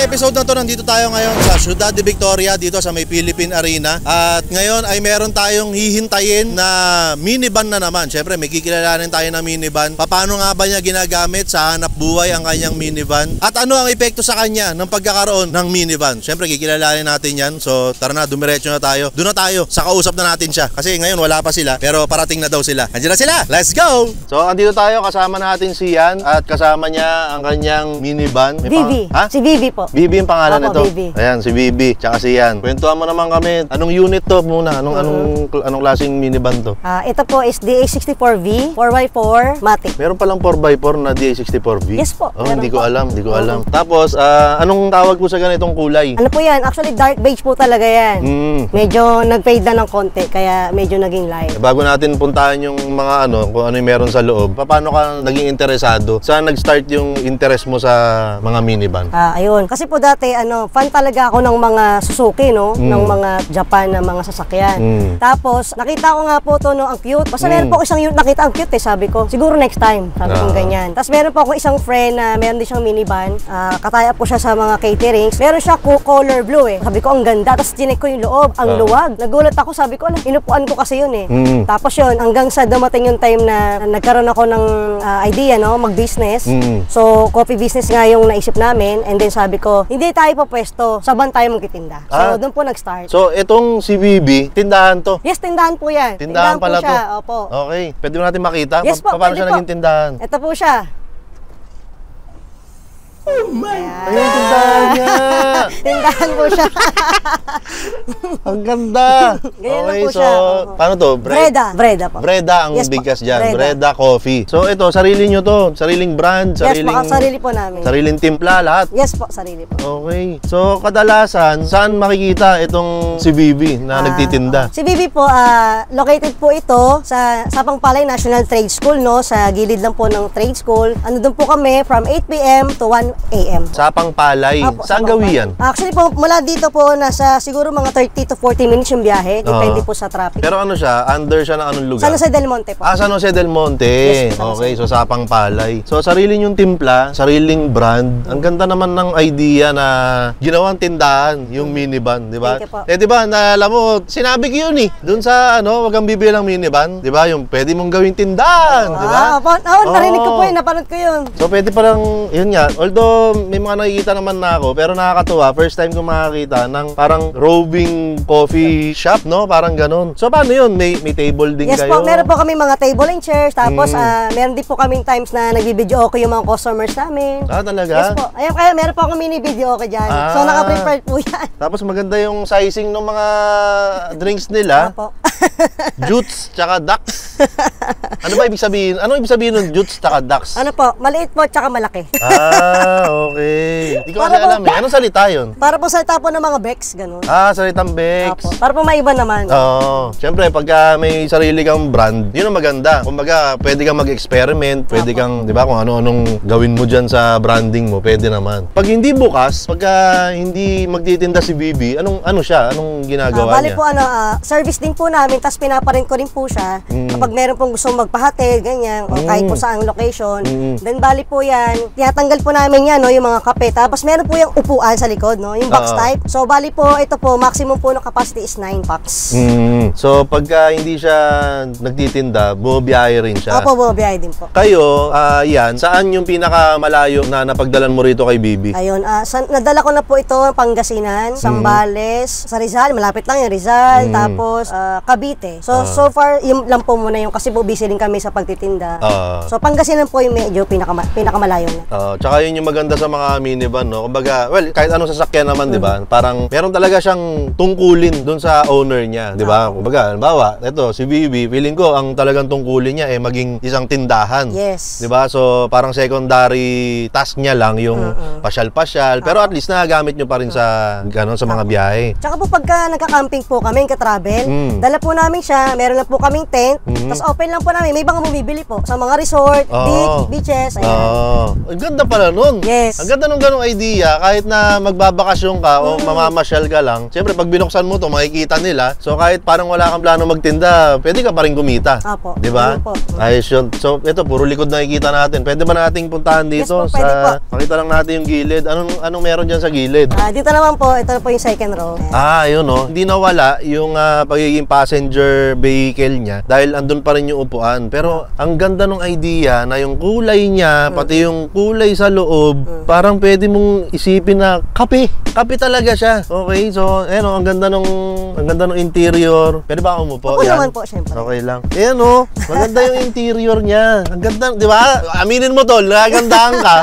episode na to, nandito tayo ngayon sa Ciudad de Victoria, dito sa may Philippine Arena. At ngayon ay meron tayong hihintayin na minivan na naman. Siyempre may kikilalanin tayo na minivan. Paano nga ba niya ginagamit sa hanap buhay ang kanyang minivan? At ano ang epekto sa kanya ng pagkakaroon ng minivan? Siyempre kikilalanin natin yan. So tara na, dumiretso na tayo. Doon na tayo, sa kausap na natin siya. Kasi ngayon wala pa sila, pero parating na daw sila. Andiyan na sila, let's go! So andito tayo, kasama natin si Yan. At kasama niya ang kanyang minivan. Bibi. Ha? Si Bibi po. Bibi ang pangalan nito. Bibi. Ayan, si Bibi, tsaka si Yan. Kwentuhan mo naman kami. Anong unit to muna? Anong klaseng minivan to? Ito po is DA64V, 4x4, Matic. Meron palang 4x4 na DA64V? Yes po. Oh, hindi ko alam. Tapos, anong tawag po sa ganitong kulay? Ano po yan? Actually, dark beige po talaga yan. Medyo nag-fade na ng konti, kaya medyo naging light. Bago natin puntahan yung mga kung ano yung meron sa loob, paano ka naging interesado? Saan nag-start yung interest mo sa mga minivan? Ayun. Kasi po dati, fan talaga ako ng mga Suzuki, no? Ng mga Japan na mga sasakyan. Tapos, nakita ko nga po to, no? Ang cute. Basta meron po ako isang unit nakita, ang cute eh. Sabi ko, siguro next time. Sabi ko ganyan. Tapos meron po ako isang friend na meron din siyang minivan. Kataya po siya sa mga caterings. Meron siya color blue eh. Sabi ko, ang ganda. Tapos tinik ko yung loob. Ang luwag. Nagulat ako. Sabi ko, inupuan ko kasi yun eh. Tapos yun, hanggang sa dumating yung time na nagkaroon ako ng idea, no? Mag-business. So, coffee business nga yung naisip namin. And then sabi ko, hindi tayo pa pwesto. Saban tayo magtitinda. So, doon po nag-start. So, itong si Bibi, tindahan to? Yes, tindahan po yan. Tindahan pala po siya. to? Opo. Okay. Pwede mo natin makita? Yes po, paano siya naging tindahan? Ito po siya. Oh my God! Ayun, tindahan niya! Tindahan po siya. Ang ganda! Ganyan okay, po so, siya. paano to? Breda po. Breda ang Yes, bigkas po. dyan. Breda Coffee. So, ito, sarili nyo to? Sariling brand? Yes po, sarili po namin. Sariling timpla, lahat? Yes po, sarili po. Okay. So, kadalasan, saan makikita itong si Bibi na nagtitinda? Si Bibi po, located po ito sa Sapang-Palay National Trade School, no? Sa gilid lang po ng trade school. Doon po kami from 8 p.m. to 1 a.m. Sapang-Palay. Saan gawin yan? Actually po, mula dito po, nasa siguro mga 30 to 40 minutes yung biyahe. Depende po sa traffic. Pero ano siya? Under siya ng anong lugar? San Jose del Monte po. San Jose del Monte. Yes, okay, so Sapang-Palay. So, sariling yung timpla, sariling brand. Ang ganda naman ng idea na ginawang tindahan, yung minivan, di ba? Di ba, alam mo, sinabi ko yun eh. Doon sa, wag kang bibili ng minivan, di ba? Yung pwede mong gawing tindahan, di ba? Narinig ko po yun, napanood ko yun. So, pwede parang, yun nga, although may mga nakikita naman na ako, pero nakakatuwa, first time ko makakita ng parang roving coffee shop, no? Parang ganun. So, paano yun? May table din kayo? Yes po, meron po kami mga table and chairs, tapos meron din po kaming times na nagbibideo okay yung mga customers namin. Talaga? Yes po. Ayun, kaya meron po kami mini-video okay dyan. So, naka-prepared po yan. Tapos maganda yung sizing ng mga drinks nila. Opo. Jutes, tsaka ducks. Ano ba ibig sabihin? Ano ibig sabihin ng jutes, tsaka ducks? Ano po, maliit po, tsaka malaki. Okay. Hindi ko kasi alam eh. Anong salita yun? Para po salita po ng mga Bex, ganun. Salitang Bex. Para po maiba naman. Oo. Siyempre, pagka may sarili kang brand, yun ang maganda. Kumbaga, pwede kang mag-experiment, pwede kang, di ba, kung ano-anong gawin mo dyan sa branding mo, pwede naman. Pag hindi bukas, pagka hindi magtitinda si Bibi, ano siya? Anong ginagawa niya? Bali po, service din po namin, tapos pinaparent ko rin po siya. Kapag meron pong gusto magpahatid, ganyan, o kahit po saang location. Then, bali po yan, tinatanggal po namin yan, no, yung mga kape. Tapos meron po yung upuan sa likod, no? Yung box type. So, bali po, ito po, maximum po ng capacity is 9 packs. So, pagka hindi siya nagtitinda, bumabiyahe rin siya? Opo, bumabiyahe din po. Kayo, Yan, saan yung pinakamalayo na napagdalan mo rito kay Bibi? Ayun, nadala ko na po ito, Pangasinan, Zambales, sa Rizal, malapit lang yung Rizal, tapos Cavite. So far, yung lang po muna yung, kasi po busy din kami sa pagtitinda. So, Pangasinan po yung medyo pinakamalayo na. Tsaka yun yung maganda sa mga minivan, no? Kumbaga, well, kahit anong sasakyan naman, di ba? Parang meron talaga siyang tungkulin dun sa owner niya, di ba? Kumbaga, halimbawa, ito, si Bibi, feeling ko, ang talagang tungkulin niya maging isang tindahan. Yes. Di ba? So, parang secondary task niya lang yung pasyal-pasyal, pero at least nagagamit nyo pa rin sa, sa mga biyahe. Tsaka po, pagka nagka-camping po kami, ka-travel, dala po namin siya, meron lang po kaming tent, Tapos open lang po namin. May mga bumibili po sa mga resort, beaches, ayan. Ang ganda pala nun. Yes. Ang ganda nung ganong idea. Kahit na magbabakasyon ka o mamamasyal ka lang, siyempre pag binuksan mo to, makikita nila. So kahit parang wala kang plano magtinda, pwede ka pa rin kumita. Apo. Di ba? Ayos yun. So ito, puro likod nakikita natin. Pwede ba nating puntahan dito? Yes po, pwede po. Makita lang natin yung gilid. Anong meron dyan sa gilid? Dito naman po, ito po yung second row. Yun Hindi nawala yung pagiging passenger vehicle niya dahil andun pa rin yung upuan. Pero ang ganda ng idea na yung kulay niya, pati yung kulay sa loob, parang pwede mong isipin na kape. Kape talaga siya. Okay, so ang ganda ng interior. Pwede ba ako umupo? Opo naman po, syempre. Okay lang. Ayan maganda yung interior niya. Ang ganda, di ba? Aminin mo tol, nagandahan ka.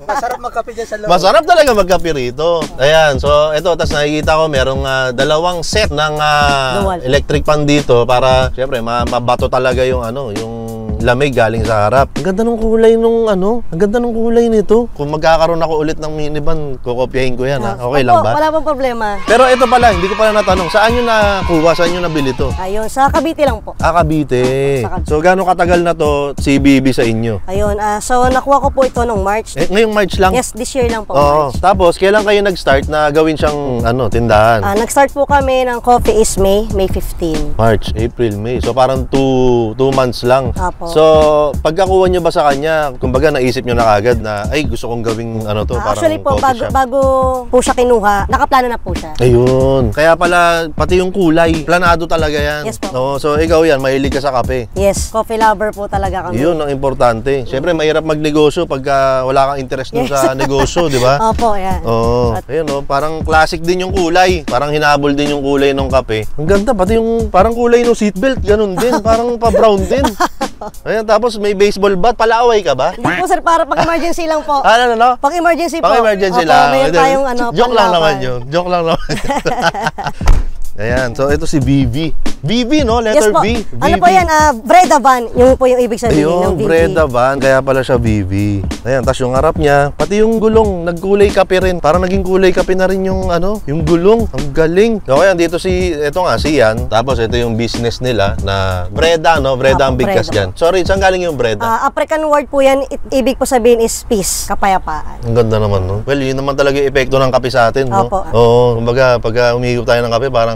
Masarap magkape dyan sa loob. Masarap talaga magkape rito. Ayan, so ito, tas nakikita ko merong dalawang set ng electric fan dito para syempre mabato talaga yung yung lamig galing sa harap. Ang ganda ng kulay ang ganda ng kulay nito. Kung magkakaroon ako ulit ng minivan, kokopyahin ko yan Okay lang ba? Wala pong problema. Pero ito pala, hindi ko pala natanong, saan nyo nakuha? Saan nyo nabili to? Ayun, sa Cavite lang po. Cavite. So gaano katagal na to si BB sa inyo? Ayun, so nakuha ko po ito nung March. Ngayong March lang? Yes, this year lang po. March. Tapos, kailan kayo nag-start na gawin siyang tindahan? Nag-start po kami ng coffee is May 15. March, April, May. So parang 2 months lang. Apo. So, pagkakuha nyo ba sa kanya, kumbaga naisip nyo na kagad na, ay, gusto kong gawing to, parang actually po, coffee shop. bago po siya kinuha, nakaplano na po siya. Ayun. Kaya pala, pati yung kulay, planado talaga yan. Yes po. So, ikaw yan, mahilig ka sa kape. Yes, coffee lover po talaga kami. Yun ang importante. Siyempre, mahirap magnegosyo pagka wala kang interest dun sa negosyo, di ba? Opo, yan. Ayun parang classic din yung kulay. Parang hinabol din yung kulay ng kape. Ang ganda, pati yung parang kulay ng seatbelt, ganun din. Parang pa-brown din. Ayan, tapos may baseball bat. Palaaway ka ba? Hindi po sir, para pag-emergency lang po. Ano? Pag-emergency po. Pag-emergency Opo, lang. mayroon tayong Joke lang naman yun. Joke lang naman. Ayan, so ito si BB. BB, no? Letter Yes po. B. Ano po yan? Breda van. Yung po yung ibig sabihin ng Ayun, BB. Breda van. Kaya pala siya BB. Ayan, tas yung harap niya, pati yung gulong, nagkulay kape rin. Parang naging kulay kape na rin yung yung gulong. Ang galing. So, ayan, dito ito nga, si Yan. Tapos ito yung business nila na Breda, no? Breda ang bigkas dyan. Sorry, saan galing yung Breda? African word po yan. Ibig po sabihin is peace, kapayapaan. Ang ganda naman, no? Well, yun naman talaga yung epekto ng kape sa atin, no? Opo. Oo, kumbaga, pagka umihigop tayo ng kape, parang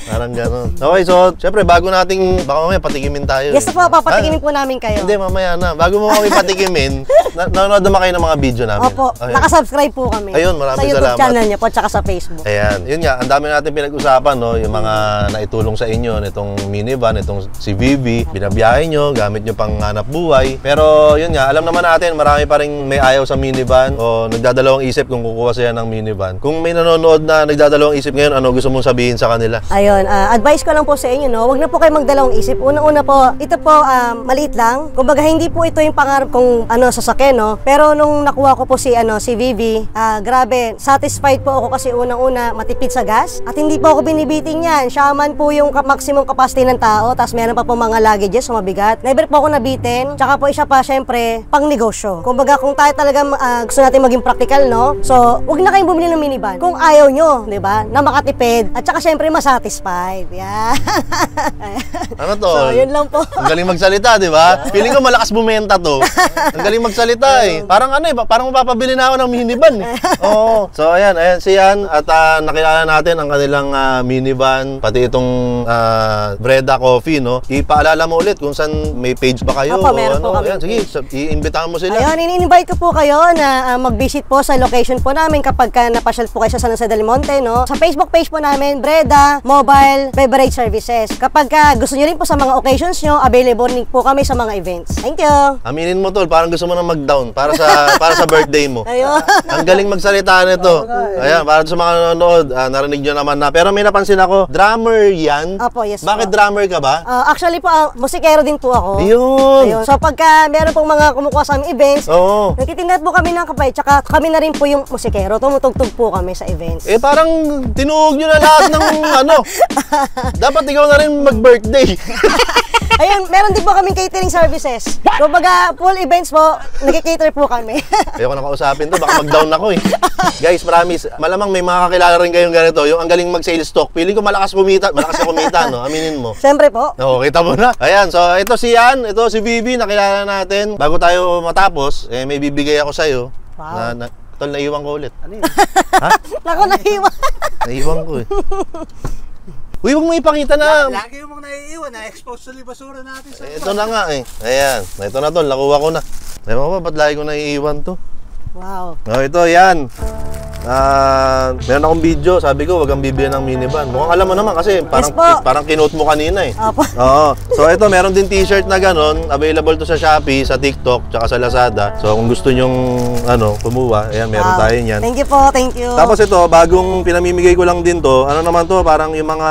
parang gano'n. Okay, so, syempre, bago nating, baka mamaya patikimin tayo. Yes po, papatikimin po namin kayo. Hindi, mamaya na. Bago mo kami patikimin, nanonood naman kayo ng mga video namin. Opo, Okay. nakasubscribe po kami. Ayun, maraming sa YouTube salamat. channel niyo po, tsaka sa Facebook. Ayan, yun nga, ang dami natin pinag-usapan, no? Yung mga naitulong sa inyo, nitong minivan, itong si Vivi, binabiyahe nyo, gamit nyo pang hanap buhay. Pero, yun nga, alam naman natin, marami pa rin may ayaw sa minivan o nagdadalawang isip kung kukuha sila ng minivan. Kung may nanonood na nagdadalawang isip ngayon, ano gusto mong sabihin sa kanila? Ayun, advice ko lang po sa inyo, no? Huwag na po kayo magdalawang isip. Unang-una po, ito po, maliit lang. Kumbaga, hindi po ito yung pangarap kong sasakyan, no? Pero nung nakuha ko po si Vivi, grabe, satisfied po ako kasi unang-una, matipid sa gas. At hindi po ako binibiting yan. Siya man po yung maximum capacity ng tao, tapos meron pa po mga luggages, mabigat. Never po ako nabitin. Tsaka po isa pa, syempre, pang negosyo. Kumbaga, kung tayo talaga gusto natin maging practical, no? So, huwag na kayong bumili ng minivan. Kung ayaw nyo, di ba? Na makatipid. At saka, syempre, masatisfied. Yeah. Ano to? So, yun lang po. Ang galing magsalita, di ba? Feeling ko malakas bumenta to. Ang galing magsalita eh. Parang parang mapapabili na ako ng minivan eh. Oo. So ayan si Yan at nakilala natin ang kanilang minivan, pati itong Breda Coffee, no? Ipaalala mo ulit kung saan may page ba kayo. Opo, meron po kami. Ayan, sige, iimbitahan mo sila. Ayun, in-invite ko po kayo na mag-visit po sa location po namin kapag napasyal po kayo sa San Jose del Monte, no? Sa Facebook page po namin, Breda Mobile Beverage Services. Kapag gusto nyo rin po sa mga occasions nyo, available rin po kami sa mga events. Thank you! Aminin mo tol, parang gusto mo na mag-down para sa birthday mo. Ayun. Ang galing magsalita nito. Ayan, para sa mga nanonood, narinig nyo naman na. Pero may napansin ako, drummer yan. Opo, yes. Bakit drummer ka ba? Actually po, musikero din po ako. Ayun. Ayun. So pagka meron pong mga kumukuha sa aming events, Oo. nagtitinda po kami ng kapay, tsaka kami na rin po yung musikero. Tumutugtog po kami sa events. Eh parang tinuog nyo na lahat ng Dapat ikaw na rin mag-birthday. Ayun, meron din po kaming catering services. Kumbaga, full events po, nag-cater po kami. Ayoko na kausapin to, baka mag-down ako eh. Guys, promise, malamang may mga kakilala rin kayong ganito, yung ang galing mag-sales talk. Feeling ko malakas ka kumita, no? Aminin mo. Siyempre po. Oo, kita mo na. Ayan, so ito si Ian, ito si Vivi, nakilala natin. Bago tayo matapos, may bibigay ako sa'yo. Wow. Tol, naiwan ko ulit. Ano yun? Ha? Naku, nahiwa. Naiwan ko eh. Uy, huwag mo ipakita na. Lagi yung mga naiiwan, na-expose sa basura natin sa Ito na nga eh. Ayan, ito na tol, nakuha ko na. Ewan ko ba, ba't lagi ko naiiwan to? Wow. Oh, ito, yan. Meron akong video, sabi ko, wag kang bibili ng minivan. Mukhang alam mo naman kasi parang kinote mo kanina eh. Opo. Oo. So ito, meron din t-shirt na ganon. Available to sa Shopee, sa TikTok, tsaka sa Lazada. So kung gusto nyong kumuha, ayan, meron tayo niyan. Thank you po, thank you. Tapos ito, bagong pinamimigay ko lang din to. Ano naman to, parang yung mga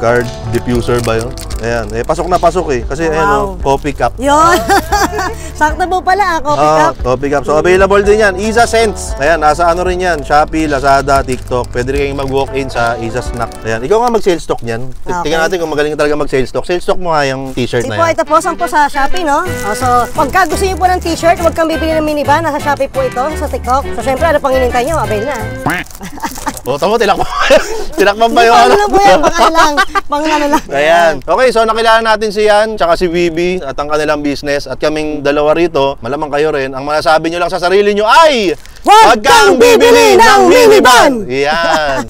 card diffuser ba yun? Ayan, pasok na pasok eh. Kasi ayan coffee cup. Yun. Sakto po pala, coffee cup. Coffee cup. So available din yan. Isa Cents. Ayan, nasa ano rin yan. Shopee, Lazada, TikTok. Pwede rin kayong mag-walk-in sa Isa Snack. Ayan, ikaw nga mag-sales stock niyan. Tingnan natin kung magaling talaga mag-sales stock. Sales stock mo nga yung t-shirt na yan. Ito po, sampo sa Shopee, no? So, pagka gusto niyo po ng t-shirt, huwag kang bibili ng minivan. Nasa Shopee po ito, sa TikTok. So, syempre, ano pang hinintay nyo? Avail na. O, tamo, tinakpan pa yung ano lang po yan, pang ano lang. Ayan. Okay, so nakilala natin si Ian, tsaka si Vivi, at ang kanilang business. At kaming dalawa rito, malamang kayo rin, ang masasabi nyo lang sa sarili nyo ay... Huwag kang bibili ng minivan! Yan.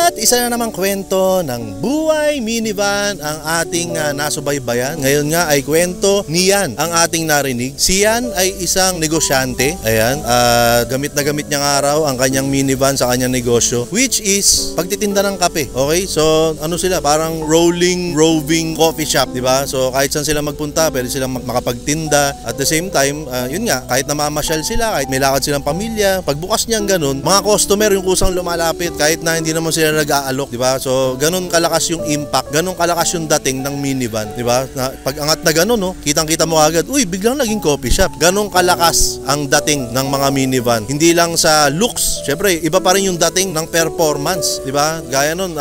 At isa na namang kwento ng buhay minivan ang ating nasubaybayan. Ngayon nga ay kwento ni Ian ang ating narinig. Si Ian ay isang negosyante. Ayan. Gamit na gamit niyang araw ang kanyang minivan sa kanyang negosyo, which is pagtitinda ng kape. Okay? So, ano sila? Parang roving coffee shop, di ba? So, kahit saan sila magpunta, pwede silang makapagtinda. At the same time, yun nga, kahit namamasyal sila, kahit may lakad silang pamilya, pagbukas niyang ganun, mga customer yung kusang lumalapit kahit na hindi naman sila nag-aalok, di ba? So, ganun kalakas yung impact, ganun kalakas yung dating ng minivan, di ba? Pag angat na ganun, no, kitang-kita mo agad, uy, biglang naging coffee shop. Ganun kalakas ang dating ng mga minivan. Hindi lang sa looks, syempre, iba pa rin yung dating ng performance, di ba? Gaya nun,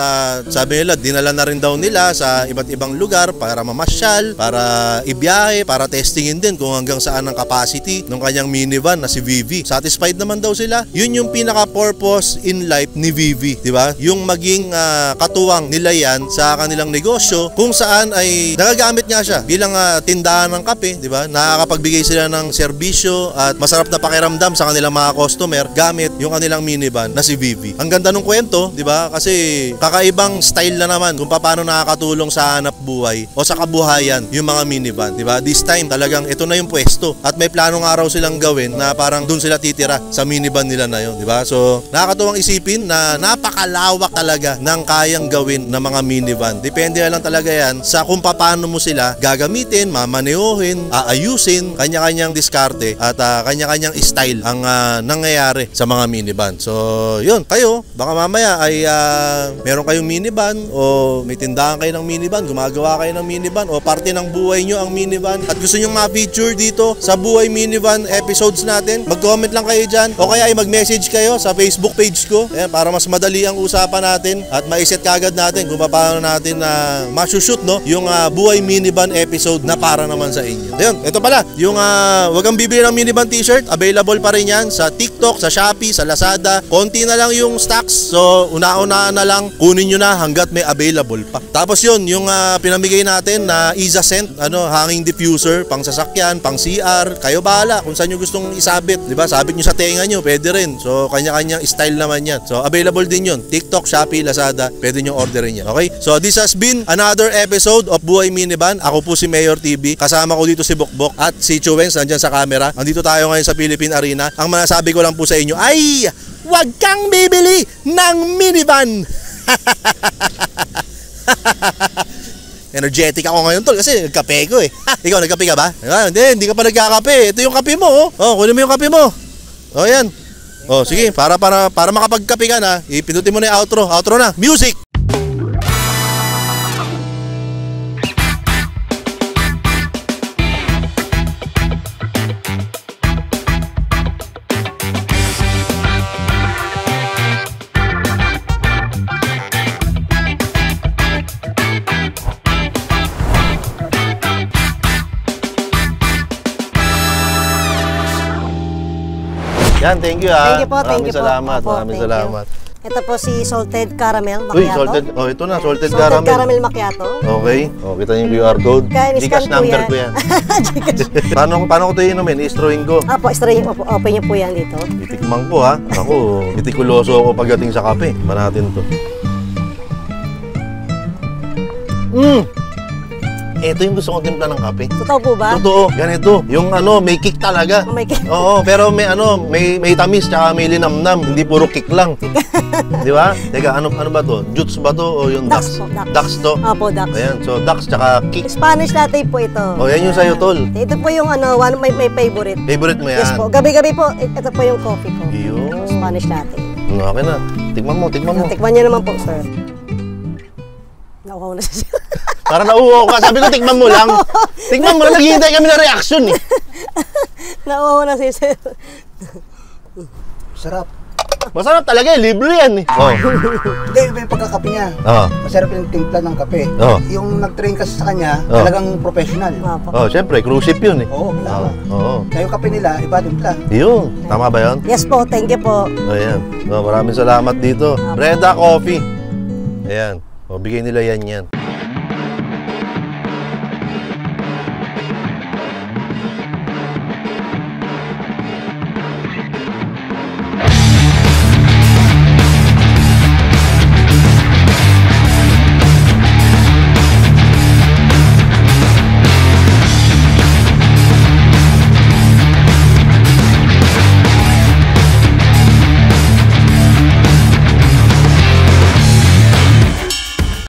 sabi nila, dinala na rin daw nila sa iba't ibang lugar para mamasyal, para ibiyahe, para testingin din kung hanggang saan ang capacity ng kanyang minivan na si Vivi. Satisfied naman daw sila. Yun yung pinaka-purpose in life ni Vivi, di ba? Yung maging katuwang nila yan sa kanilang negosyo kung saan ay nagagamit nga siya bilang tindahan ng kape, di ba? Nakakapagbigay sila ng serbisyo at masarap na pakiramdam sa kanilang mga customer gamit yung kanilang minivan na si Vivi. Ang ganda ng kwento, di ba? Kasi kakaibang style na naman kung paano nakakatulong sa hanap buhay o sa kabuhayan yung mga minivan, di ba? This time talagang ito na yung pwesto at may planong araw silang gawin na parang doon sila titira sa minivan nila na yun, di ba? So, nakakatuwang isipin na napakalawak talaga ng kayang gawin ng mga minivan. Depende na lang talaga yan sa kung paano mo sila gagamitin, mamaneohin, aayusin, kanya-kanyang diskarte at kanya-kanyang style ang nangyayari sa mga minivan. So, yun, kayo, baka mamaya ay meron kayong minivan o may tindahan kayo ng minivan, gumagawa kayo ng minivan o parte ng buhay nyo ang minivan at gusto nyo ma-feature dito sa Buhay Minivan episodes natin, mag-comment lang kayo dyan o kaya ay mag-message kayo sa Facebook page ko. Ayan, para mas madali ang usapan natin at maiset kagad natin kung paano natin masushoot, no, yung Buhay Minivan episode na para naman sa inyo. Ayun, ito pala, yung wag kang bibili ng minivan t-shirt, available pa rin yan sa TikTok, sa Shopee, sa Lazada. Konti na lang yung stocks, so una-unaan na lang, kunin nyo na hanggat may available pa. Tapos yun, yung pinamigay natin na Isa Scent, hanging diffuser, pang sasakyan, pang CR, kayo bahala kung saan nyo gustong isabit, di ba? Sabit nyo sa tenga nyo, pwede rin. So, kanya-kanyang style naman yan. So, available din yun. TikTok, Shopee, Lazada, pwede nyo orderin yan. Okay? So, this has been another episode of Buhay Minivan. Ako po si Mayor TV. Kasama ko dito si Bokbok at si Chuwens, nandyan sa camera. Andito tayo ngayon sa Philippine Arena. Ang masasabi ko lang po sa inyo ay, huwag kang bibili ng minivan! Energetic ako ngayon, tol, kasi nagkape ko eh. Ikaw, nagkape ka ba? Hindi ka pa nagkakape. Ito yung kape mo, oh. Oh, kunin mo yung kape mo. Oh, yan. Oh, sige, para makapagkape ka na, ipindutin mo na yung outro. Outro na. Music! Yan, thank you ha. Thank you po, thank you po. Salamat, Opo, maraming thank you. salamat. Ito po si salted caramel macchiato. Uy, salted. Oh, ito na, salted Salted caramel. caramel macchiato. Okay. Oh, kita niyo yung QR code. Kaya Gcash in-scan po number yan. ko yan. paano ko ito inumin? I-strawin ko. Apo, open niyo po yan dito. Titikman ko ha. Ako, mitikuloso ako pagdating sa kape. Ba natin to. Ito yung gusto kong timpla ng kape. Totoo po ba? Totoo. Ganito. Yung may kick talaga. Oh my God. Oo, pero may tamis tsaka may linamnam. Hindi puro kick lang. Di ba? Teka, ano ba to? Jutes ba to o yung Ducks ducks? po, ducks. Ducks to? Apo, ducks. Ayan, so ducks tsaka kick. Spanish latte po ito. Oh, yan yung sa'yo, tol. Ito po yung may favorite. Favorite mo yan? Yes po. Gabi-gabi po, ito po yung coffee ko. Yun. Spanish latte. Okay na. Tikman mo. Tikman niyo naman po, sir. Nauhaw na siya. Para nauuhaw ka. Sabi ko, tikman mo lang. Tikman mo lang. Naghihintay kami ng reaction eh. Nauhaw na siya, sir. Sarap. Masarap talaga eh. Libre yan eh. Oh. Hindi, iba yung pagkakape niya. Oh. Masarap yung timpla ng kape. Oo. Yung nag-train kasi sa kanya, Oo. talagang professional. Apo. Oh, syempre. Cruise ship yun eh. Oo, kailangan. Oo. Kaya yung kape nila, iba timpla. Yun. Tama ba yun? Yes po, thank you po. Ayan. So, maraming salamat dito. Reda Coffee. Ayan. O, bigay nila yan.